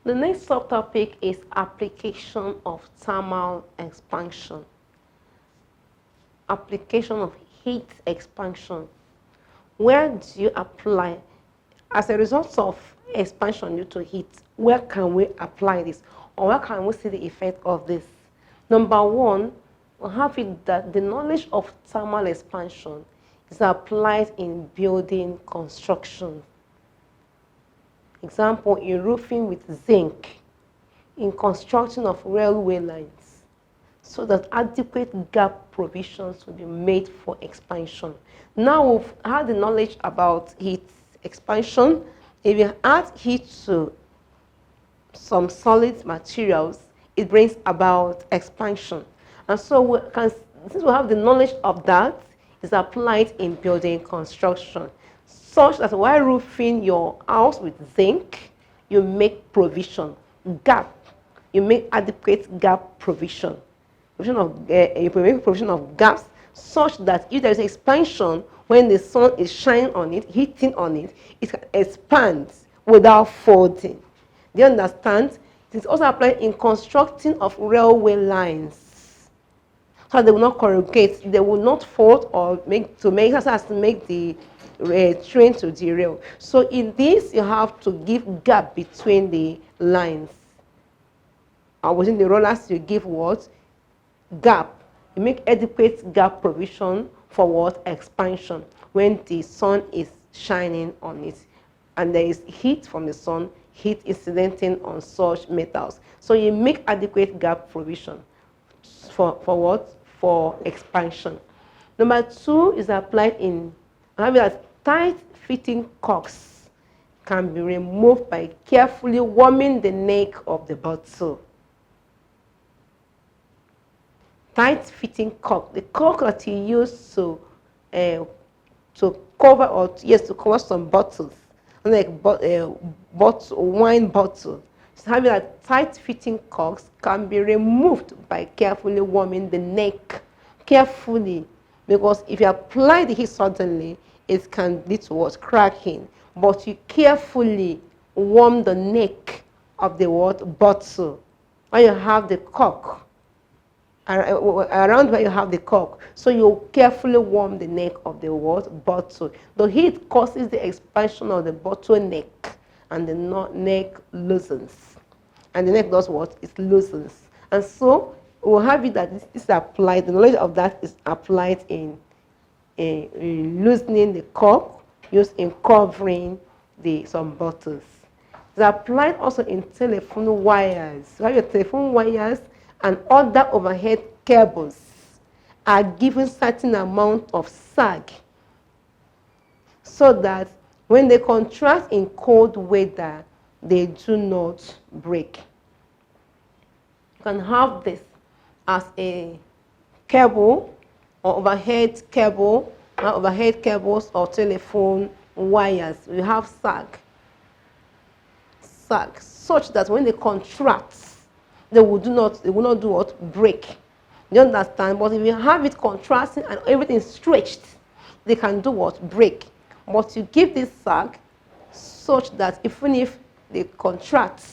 The next subtopic is application of thermal expansion. Application of heat expansion. Where do you apply? As a result of expansion due to heat, where can we apply this? Or where can we see the effect of this? Number one, we have it that the knowledge of thermal expansion is applied in building construction. Example, in roofing with zinc, in construction of railway lines, so that adequate gap provisions will be made for expansion. Now we've had the knowledge about heat expansion. If you add heat to some solid materials, it brings about expansion. And so since we have the knowledge of that, it's applied in building construction, such that while roofing your house with zinc, you make provision, gap, you make adequate gap provision. You make provision of gaps such that if there is expansion, when the sun is shining on it, hitting on it, it can expand without folding. Do you understand? It is also applied in constructing of railway lines. So they will not corrugate, they will not fold or make the train to derail. So in this, you have to give gap between the lines. And within the rollers, you give what? Gap. You make adequate gap provision for what? Expansion. When the sun is shining on it and there is heat from the sun, heat incidenting on such metals. So you make adequate gap provision for what? For expansion. Number two is applied in having that tight fitting corks can be removed by carefully warming the neck of the bottle. Tight fitting cork, the cork that you use to cover some bottles, like wine bottle. So having a tight fitting corks can be removed by carefully warming the neck. Carefully, because if you apply the heat suddenly, it can lead to what? Cracking. But you carefully warm the neck of the bottle. When you have the cork, around where you have the cork, so you carefully warm the neck of the bottle. The heat causes the expansion of the bottle neck, and the neck loosens. And the neck does what? It loosens. And so we'll have it that this is applied, the knowledge of that is applied in loosening the cork, used in covering some bottles. It's applied also in telephone wires. So your telephone wires and other overhead cables are given certain amount of sag so that when they contract in cold weather, they do not break. You can have this as a cable or overhead cable, overhead cables or telephone wires. We have sag, such that when they contract, they will not do what? Break. You understand? But if you have it contrasting and everything is stretched, they can do what? Break. But you give this sag such that even if they contract,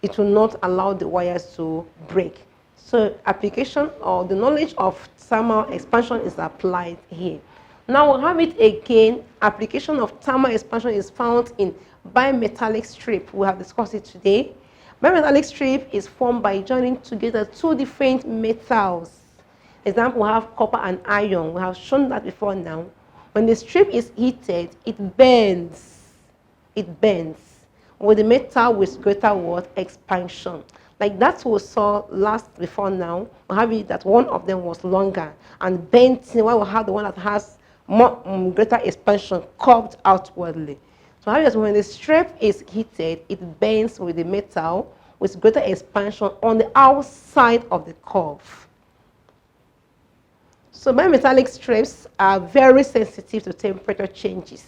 it will not allow the wires to break. So application or the knowledge of thermal expansion is applied here. Now we'll have it again. Application of thermal expansion is found in bimetallic strip. We have discussed it today. Bimetallic strip is formed by joining together two different metals. Example, we have copper and iron. We have shown that before now. When the strip is heated, it bends. It bends with the metal with greater expansion. Like that we saw last before now. We have it that one of them was longer and bent, while we have the one that has more greater expansion curved outwardly. So when the strip is heated, it bends with the metal with greater expansion on the outside of the curve. So bimetallic strips are very sensitive to temperature changes.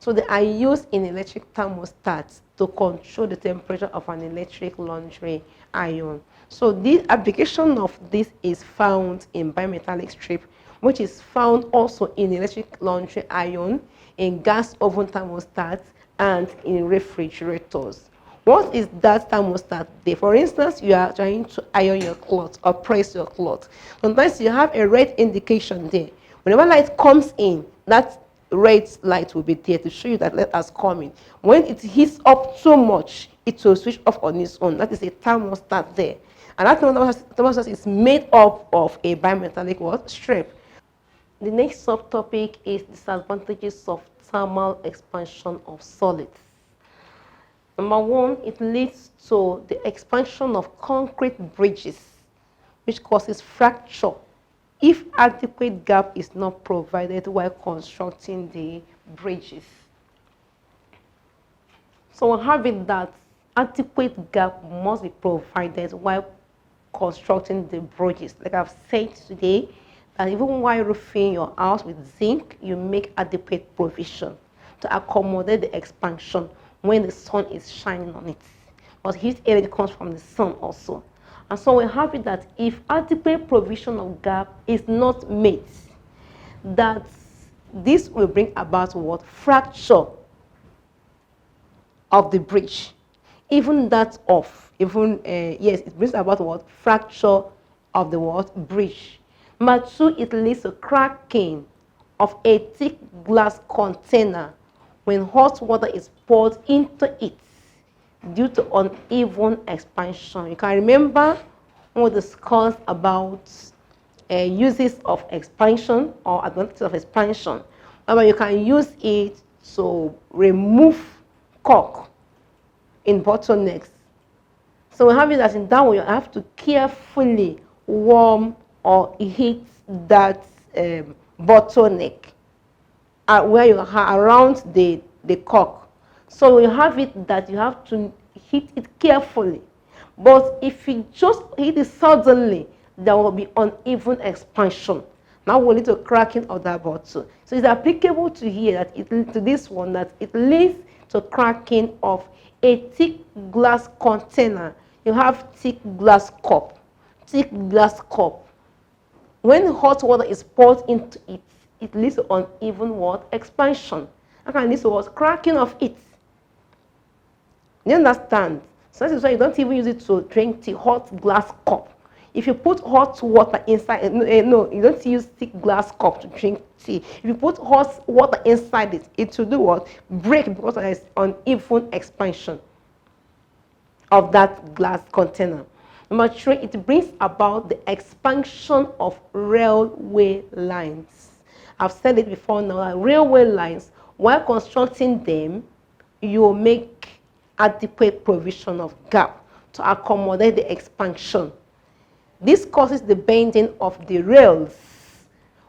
So they are used in electric thermostats to control the temperature of an electric laundry iron. So the application of this is found in bimetallic strip, which is found also in electric laundry iron, in gas oven thermostats, and in refrigerators. What is that thermostat there? For instance, you are trying to iron your cloth or press your cloth. Sometimes you have a red indication there. Whenever light comes in, that red light will be there to show you that light has come in. When it heats up too much, it will switch off on its own. That is a thermostat there. And that thermostat is made up of a bimetallic what? Strip. The next subtopic is disadvantages of thermal expansion of solids. Number one, it leads to the expansion of concrete bridges, which causes fracture if adequate gap is not provided while constructing the bridges. So we have it that adequate gap must be provided while constructing the bridges. Like I've said today, that even while roofing your house with zinc, you make adequate provision to accommodate the expansion when the sun is shining on it. But heat energy comes from the sun also. And so we have it that if adequate provision of gap is not made, that this will bring about what? Fracture of the bridge. Even that of, yes, it brings about what? Fracture of the what? Bridge. Number two, it leads to cracking of a thick glass container when hot water is poured into it due to uneven expansion. You can remember when we discussed about uses of expansion or advantages of expansion. You can use it to remove cork in bottlenecks. So we have it as in that way you have to carefully warm or heat that bottleneck where you are around the cork. So you have it that you have to heat it carefully. But if you just heat it suddenly, there will be uneven expansion. Now we'll lead to cracking of that bottle. So it's applicable to here that to this one that it leads to cracking of a thick glass container. You have thick glass cup. Thick glass cup. When hot water is poured into it, it leads to uneven what? Expansion. That can lead to what? Cracking of it. You understand? So that is why you don't even use it to drink tea, hot glass cup. If you put hot water inside, no, you don't use thick glass cup to drink tea. If you put hot water inside it, it will do what? Break because there is uneven expansion of that glass container. Number three, it brings about the expansion of railway lines. I've said it before now, that railway lines, while constructing them, you make adequate provision of gap to accommodate the expansion. This causes the bending of the rails,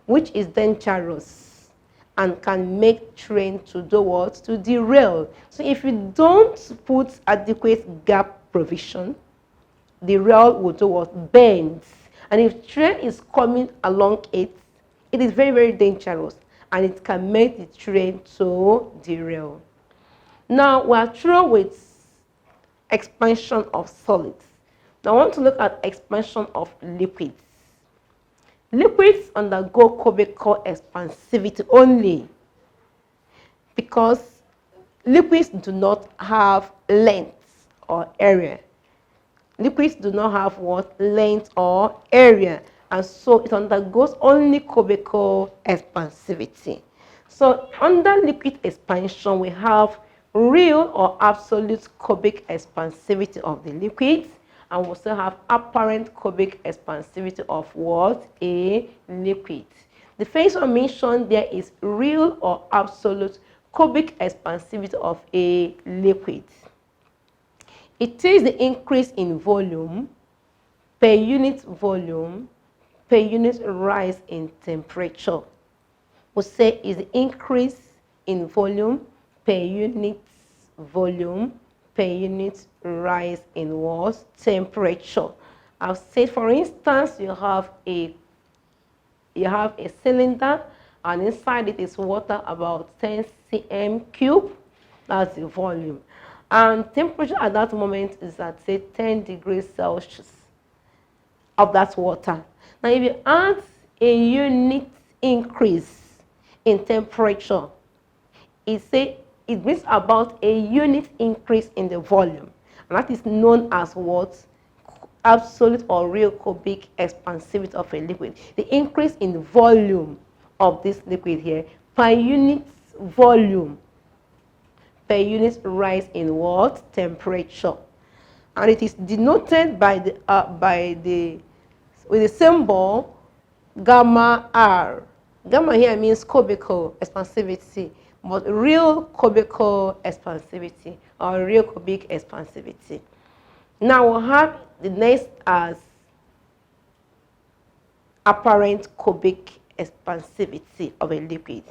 which is dangerous and can make train to do what? To derail. So if you don't put adequate gap provision, the rail will do what? Bends. And if train is coming along it, it is very, very dangerous and it can make the train to derail. Now we are through with expansion of solids. Now I want to look at expansion of liquids. Liquids undergo cubical expansivity only because liquids do not have length or area. Liquids do not have what? Length or area. And so it undergoes only cubical expansivity. So under liquid expansion, we have real or absolute cubic expansivity of the liquids. And we also have apparent cubic expansivity of what? A liquid. The first one mentioned there is real or absolute cubic expansivity of a liquid. It is the increase in volume per unit rise in temperature. We say is the increase in volume per unit rise in what? Temperature. I've said, for instance, you have a cylinder and inside it is water about 10 cm cube. That's the volume. And temperature at that moment is at, say, 10 degrees Celsius of that water. Now, if you add a unit increase in temperature, it's say it brings about a unit increase in the volume, and that is known as what? Absolute or real cubic expansivity of a liquid. The increase in the volume of this liquid here per unit volume, per unit rise in what? Temperature. And it is denoted by the with the symbol gamma R. Gamma here means cubical expansivity, but real cubical expansivity or real cubic expansivity. Now we'll have the next as apparent cubic expansivity of a liquid.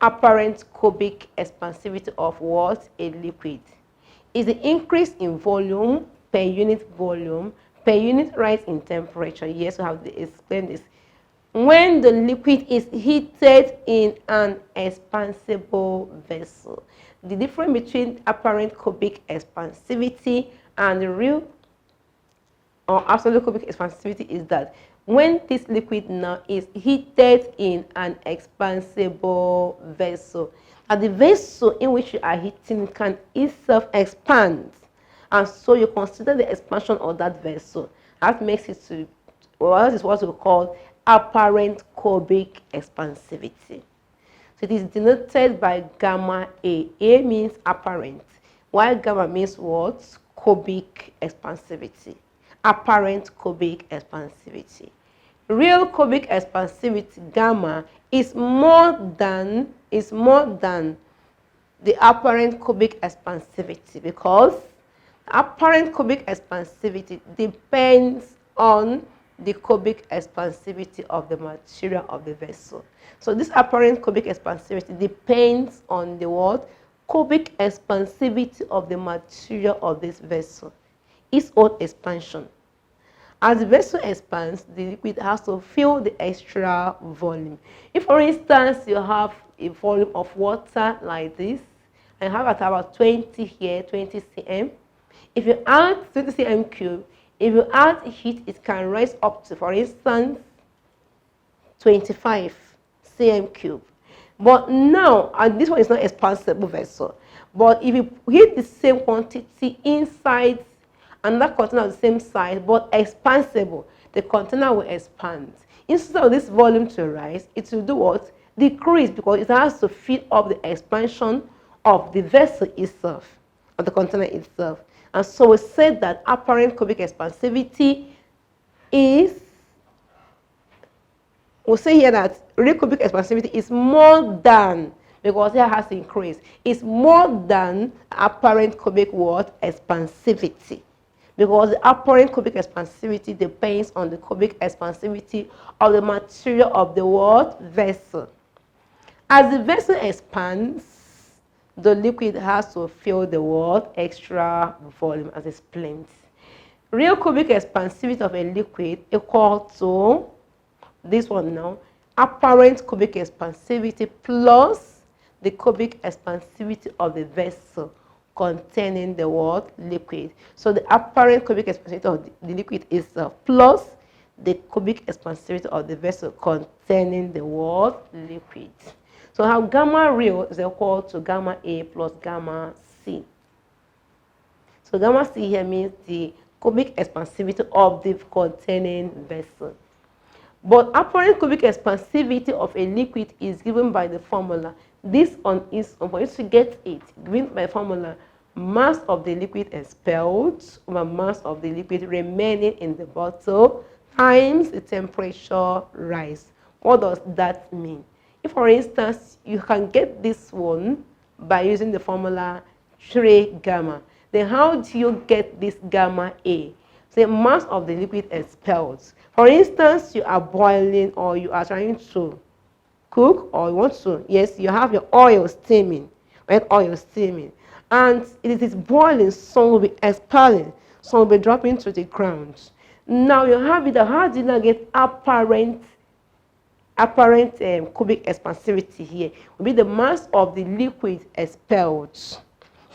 Apparent cubic expansivity of what? A liquid is the increase in volume per unit rise in temperature. Yes, we have to explain this. When the liquid is heated in an expansible vessel. The difference between apparent cubic expansivity and the real or absolute cubic expansivity is that when this liquid now is heated in an expansible vessel, and the vessel in which you are heating can itself expand, and so you consider the expansion of that vessel. That makes it to, well, that is what we call apparent cubic expansivity. So it is denoted by gamma A. A means apparent, while gamma means what? Cubic expansivity. Apparent cubic expansivity. Real cubic expansivity, gamma, is more than the apparent cubic expansivity, because apparent cubic expansivity depends on the cubic expansivity of the material of the vessel. So this apparent cubic expansivity depends on the what? Cubic expansivity of the material of this vessel, its own expansion. As the vessel expands, the liquid has to fill the extra volume. If, for instance, you have a volume of water like this, and have at about 20 here, 20 cm, if you add 20 cm cube, if you add heat, it can rise up to, for instance, 25 cm cube. But now, and this one is not expansible vessel, but if you heat the same quantity inside another container of the same size but expansible, the container will expand. Instead of this volume to rise, it will do what? Decrease, because it has to fill up the expansion of the vessel itself, of the container itself. And so we said that apparent cubic expansivity is, we'll say here that real cubic expansivity is more than, because here has increased, it's more than apparent cubic what? Expansivity. Because the apparent cubic expansivity depends on the cubic expansivity of the material of the what? Vessel. As the vessel expands, the liquid has to fill the what? Extra volume, as explained. Real cubic expansivity of a liquid equal to this one now, apparent cubic expansivity plus the cubic expansivity of the vessel containing the what? Liquid. So the apparent cubic expansivity of the liquid itself plus the cubic expansivity of the vessel containing the what? Liquid. So how gamma real is equal to gamma A plus gamma C. So gamma C here means the cubic expansivity of the containing vessel. But apparent cubic expansivity of a liquid is given by the formula. This one is, for you to get it, given by formula, mass of the liquid expelled over mass of the liquid remaining in the bottle times the temperature rise. What does that mean? If, for instance, you can get this one by using the formula 3 gamma, then how do you get this gamma A? The mass of the liquid expelled. For instance, you are boiling or you are trying to cook, or you want to, yes, you have your oil steaming, right? Oil steaming. And it is boiling, some will be expelling, some will be dropping to the ground. Now you have it, how do you now get apparent cubic expansivity here? Will be the mass of the liquid expelled.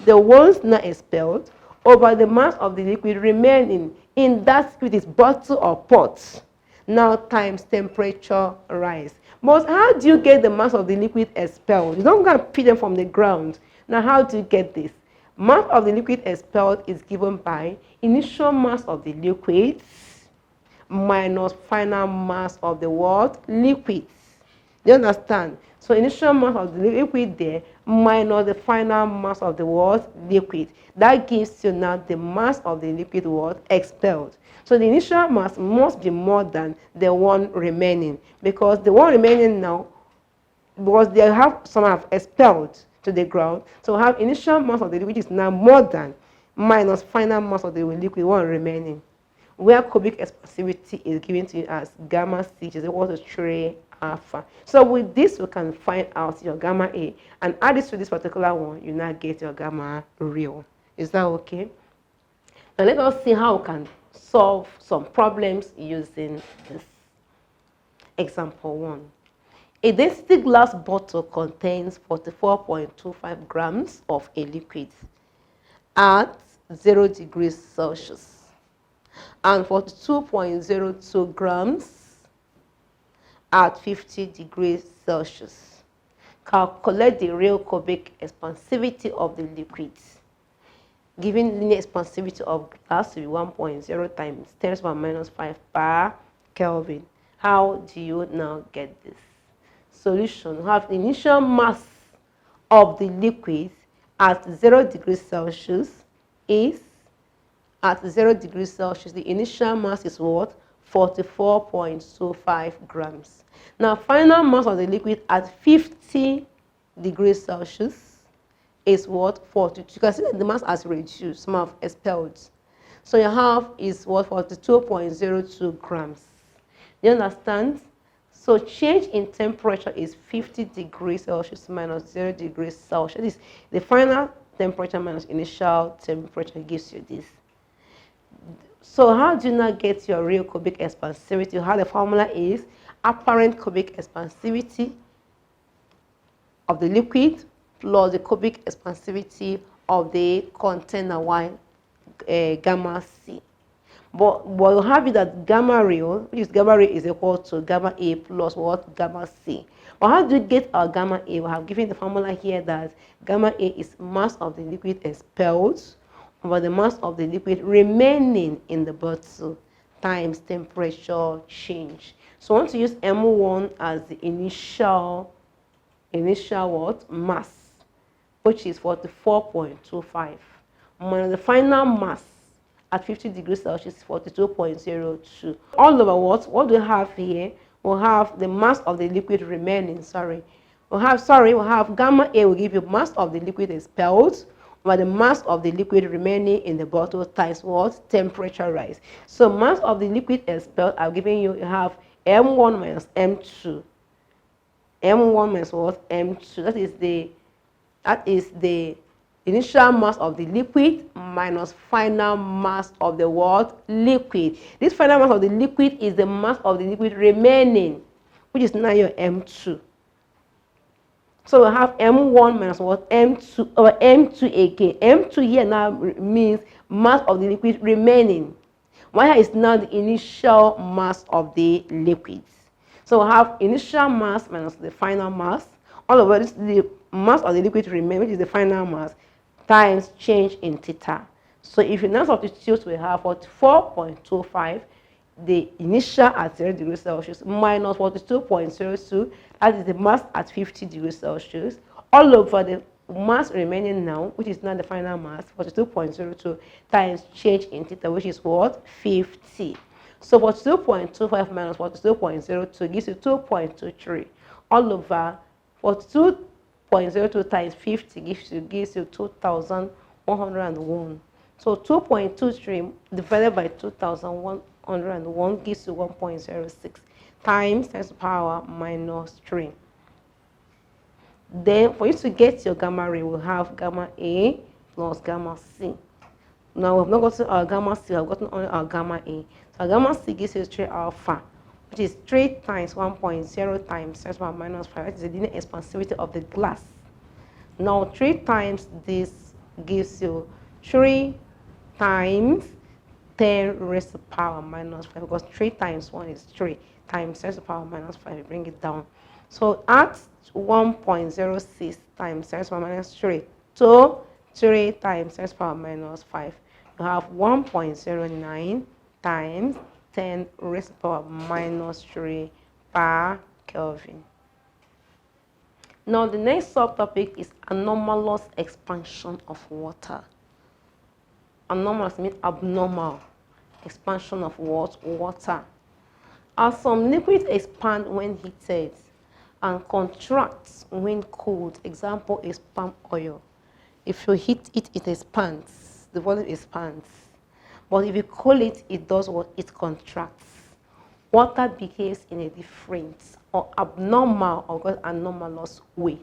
The ones not expelled over the mass of the liquid remaining in that liquid is bottle or pot. now times temperature rise. But how do you get the mass of the liquid expelled? You don't go and pick them from the ground. Now how do you get this? Mass of the liquid expelled is given by initial mass of the liquid minus final mass of the what? Liquids. You understand? So initial mass of the liquid there minus the final mass of the what? Liquid. That gives you now the mass of the liquid what? Expelled. So the initial mass must be more than the one remaining, because the one remaining now, because they have some have expelled to the ground, so we have initial mass of the liquid is now more than minus final mass of the liquid one remaining, where cubic expansivity is given to you as gamma C, which is equal to 3 alpha. So with this, we can find out your gamma A and add this to this particular one, you now get your gamma real. Is that okay? Now let us see how we can solve some problems using this. Example 1. A density glass bottle contains 44.25 grams of a liquid at 0 degrees Celsius and 42.02 grams at 50 degrees Celsius. Calculate the real cubic expansivity of the liquid. Given linear expansivity of glass to be 1.0 times 10 to the power minus 5 per Kelvin. How do you now get this? Solution. We have the initial mass of the liquid at 0 degrees Celsius is, at 0 degrees Celsius, the initial mass is what? 44.25 grams. Now, final mass of the liquid at 50 degrees Celsius is what? 42. You can see that the mass has reduced, mass expelled. So your half is what? 42.02 grams. You understand? So change in temperature is 50 degrees Celsius minus 0 degrees Celsius. This, the final temperature minus initial temperature gives you this. So how do you now get your real cubic expansivity? How the formula is apparent cubic expansivity of the liquid plus the cubic expansivity of the container Y, gamma C. But we'll have it that gamma real, which is gamma real is equal to gamma A plus what? Gamma C. But how do we get our gamma A? We have given the formula here that gamma A is mass of the liquid expelled over the mass of the liquid remaining in the bottle times temperature change. So I want to use M1 as the initial what? Mass, which is 44.25, minus the final mass at 50 degrees Celsius, 42.02. All over what? What do we have here? We'll have the mass of the liquid remaining, we'll have gamma A will give you mass of the liquid expelled over the mass of the liquid remaining in the bottle times what? Temperature rise. So mass of the liquid expelled, I've given you, you have M1 minus M2. M1 minus what? M2. That is the initial mass of the liquid minus final mass of the what? Liquid. This final mass of the liquid is the mass of the liquid remaining, which is now your M2. So we have M1 minus what? M2 or M2 again. M2 here now means mass of the liquid remaining. While is now the initial mass of the liquids. So we have initial mass minus the final mass. All over this the mass of the liquid remaining, which is the final mass, times change in theta. So if you now substitute, we have 44.25, the initial at 0 degrees Celsius, minus 42.02, that is the mass at 50 degrees Celsius, all over the mass remaining now, which is now the final mass, 42.02, times change in theta, which is what? 50. So 42.25 minus 42.02 gives you 2.23. All over 42.02 times 50 gives you 2,101. So 2.23 divided by 2,101 gives you 1.06 times 10 to the power minus 3. Then for you to get your gamma ray, we'll have gamma A plus gamma C. Now we've not gotten our gamma C, we've gotten only our gamma A. So our gamma C gives you 3 alpha, which is 3 times 1.0 times 10 to the power minus 5. That is the linear expansivity of the glass. Now 3 times this gives you 3 times 10 raised to the power minus 5, because 3 times 1 is 3 times 10 to the power minus 5, you bring it down. So add 1.06 times 10 to the power minus 3 to 3 times 10 to the power minus 5. You have 1.09 times 10 raised to the power minus 3 per Kelvin. Now the next subtopic is anomalous expansion of water. Anomalous means abnormal expansion of water. As some liquids expand when heated and contract when cooled, example is palm oil. If you heat it, it expands, the volume expands. But if you cool it, it does what? It contracts. Water behaves in a different or abnormal or anomalous way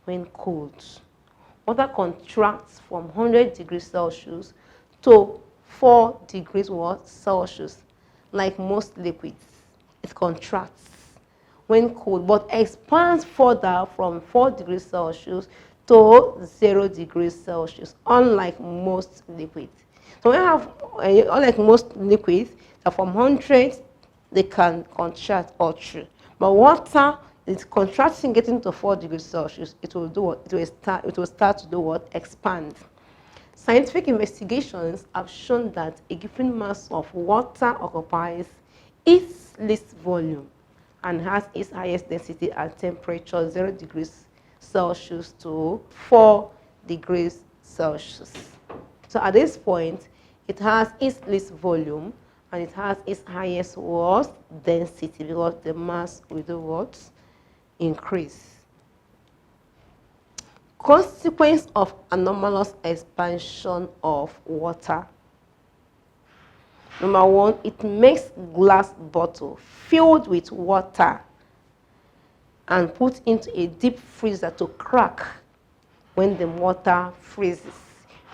when cooled. Water contracts from 100 degrees Celsius to 4 degrees Celsius, like most liquids. It contracts when cooled, but expands further from 4 degrees Celsius to 0 degrees Celsius, unlike most liquids. So we have, unlike most liquids, that from 100 they can contract or true. But water is contracting, getting to 4 degrees Celsius. It will do what? It will start to do what? Expand. Scientific investigations have shown that a given mass of water occupies its least volume and has its highest density at temperature 0 degrees Celsius to 4 degrees Celsius. So at this point, it has its least volume and it has its highest density, because the mass will do what? Increase. Consequence of anomalous expansion of water. Number one, it makes glass bottle filled with water and put into a deep freezer to crack when the water freezes.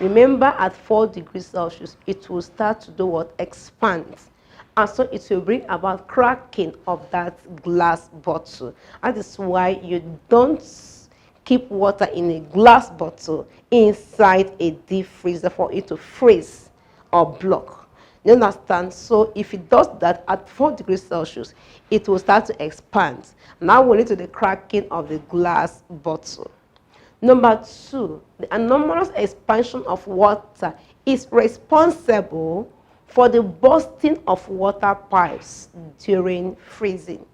Remember, at 4 degrees Celsius, it will start to do what? Expand. And so it will bring about cracking of that glass bottle. That is why you don't keep water in a glass bottle inside a deep freezer for it to freeze or block. You understand? So if it does that at 4 degrees Celsius, it will start to expand. Now we'll lead to the cracking of the glass bottle. Number two, the anomalous expansion of water is responsible for the bursting of water pipes during freezing.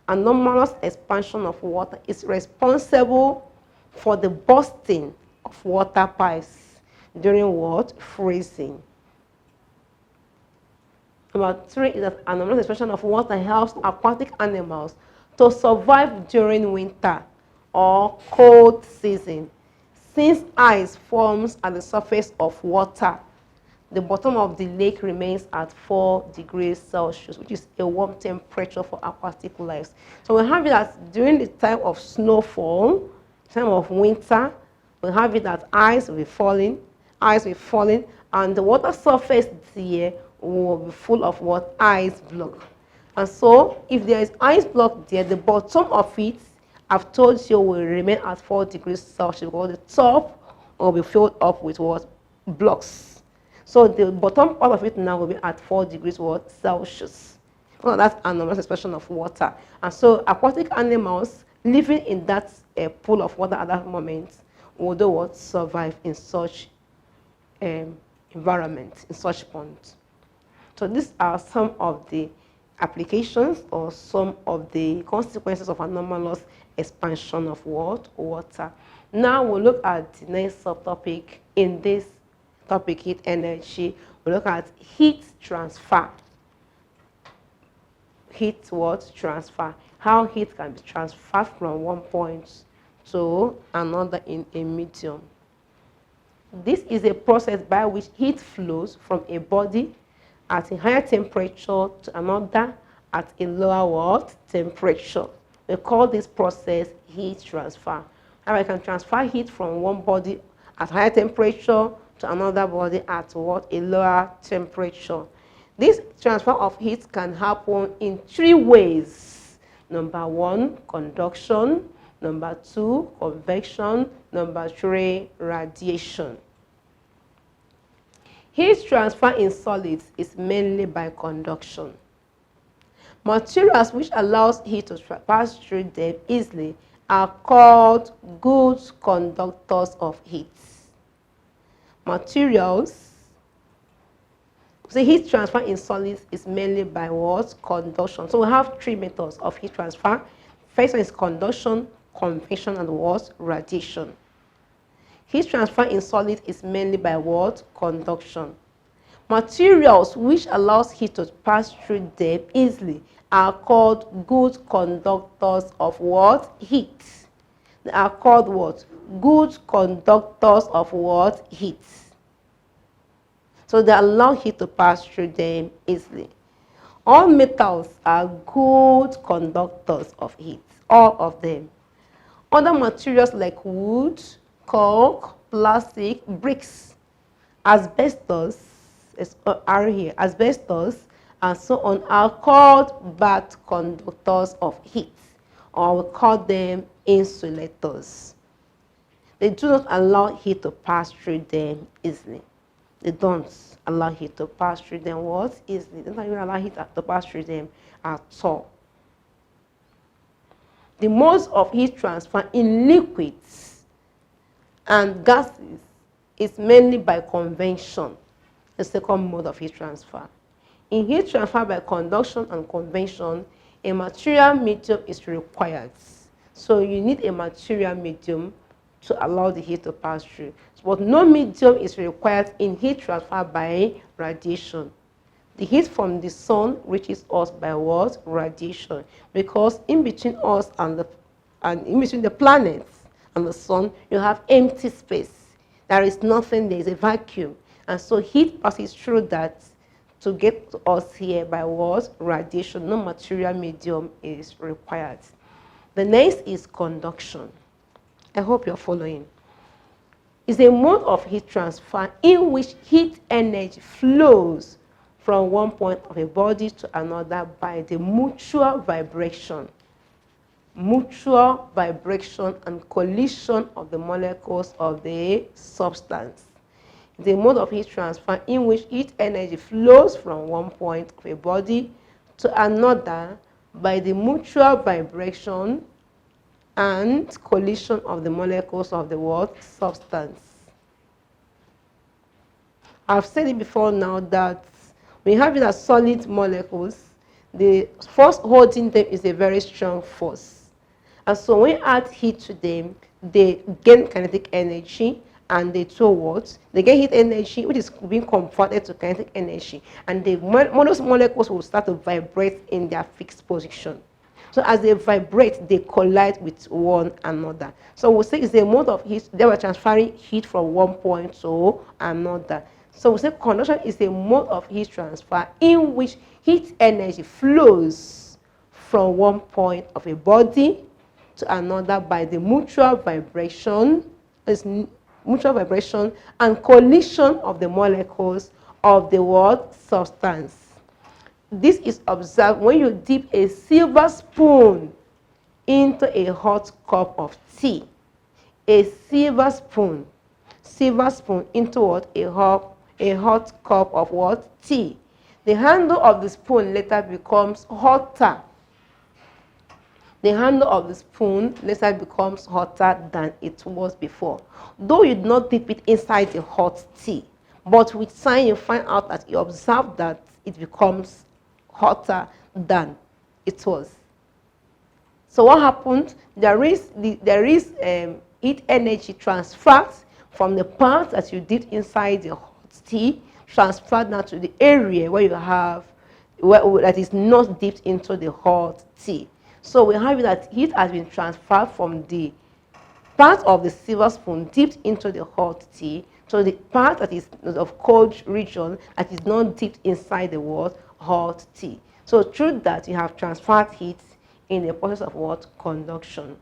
Anomalous expansion of water is responsible for the bursting of water pipes during what? Freezing. Number three is that anomalous expansion of water helps aquatic animals to survive during winter or cold season. Since ice forms at the surface of water, the bottom of the lake remains at 4 degrees Celsius, which is a warm temperature for aquatic life. So we have it that during the time of snowfall, time of winter, we have it that ice will be falling, and the water surface there will be full of what? Ice block. And so if there is ice block there, the bottom of it, I've told you, will remain at 4 degrees Celsius, because the top will be filled up with what? Blocks. So the bottom part of it now will be at 4 degrees Celsius. Well, that's anomalous expansion of water. And so aquatic animals living in that pool of water at that moment will do what? Survive in such environment, in such ponds. So these are some of the applications or some of the consequences of anomalous expansion of water. Now we'll look at the next subtopic in this topic, heat energy. We'll look at heat transfer. Heat transfer. How heat can be transferred from one point to another in a medium. This is a process by which heat flows from a body at a higher temperature to another at a lower temperature. We call this process heat transfer. How I can transfer heat from one body at higher temperature to another body at a lower temperature. This transfer of heat can happen in 3 ways. Number 1, conduction. Number 2, convection. Number 3, radiation. Heat transfer in solids is mainly by conduction. Materials which allows heat to pass through them easily are called good conductors of heat. Materials, so heat transfer in solids is mainly by what? Conduction. So we have three methods of heat transfer. First one is conduction, convection, and what? Radiation. Heat transfer in solids is mainly by what? Conduction. Materials which allows heat to pass through them easily are called good conductors of what? Heat. They are called what? Good conductors of what? Heat. So they allow heat to pass through them easily. All metals are good conductors of heat, all of them. Other materials like wood, cork, plastic, bricks, asbestos, asbestos, and so on are called bad conductors of heat, or we call them insulators. They do not allow heat to pass through them easily. They don't allow heat to pass through them what? Easily. They don't even allow heat to pass through them at all. The modes of heat transfer in liquids and gases is mainly by convection, the second mode of heat transfer. In heat transfer by conduction and convection, a material medium is required. So you need a material medium to allow the heat to pass through. But no medium is required in heat transfer by radiation. The heat from the sun reaches us by what? Radiation. Because in between us and in between the planets and the sun, you have empty space. There is nothing, there is a vacuum. And so heat passes through that to get to us here by what? Radiation. No material medium is required. The next is conduction. I hope you're following. It's a mode of heat transfer in which heat energy flows from one point of a body to another by the mutual vibration and collision of the molecules of the substance. The mode of heat transfer in which heat energy flows from one point of a body to another by the mutual vibration and collision of the molecules of the what? Substance. I've said it before now that we have it as solid molecules. The force holding them is a very strong force. And so when you add heat to them, they gain kinetic energy, and they do what? They get heat energy, which is being converted to kinetic energy. And those molecules will start to vibrate in their fixed position. So as they vibrate, they collide with one another. So we'll say it's a mode of heat. They were transferring heat from one point to another. So we'll say conduction is a mode of heat transfer in which heat energy flows from one point of a body to another by the mutual vibration and collision of the molecules of the word substance. This is observed when you dip a silver spoon into a hot cup of tea. A silver spoon into what? A hot cup of what? Tea. The handle of the spoon later becomes hotter. The handle of the spoon later becomes hotter than it was before. Though you did not dip it inside the hot tea, but with time you find out that you observe that it becomes hotter than it was. So what happened? There is heat energy transferred from the part that you did inside the hot tea, transferred now to the area where you have that is not dipped into the hot tea. So we have that heat has been transferred from the part of the silver spoon dipped into the hot tea to the part that is of cold region that is not dipped inside the what? Hot tea. So through that you have transferred heat in the process of what? Conduction.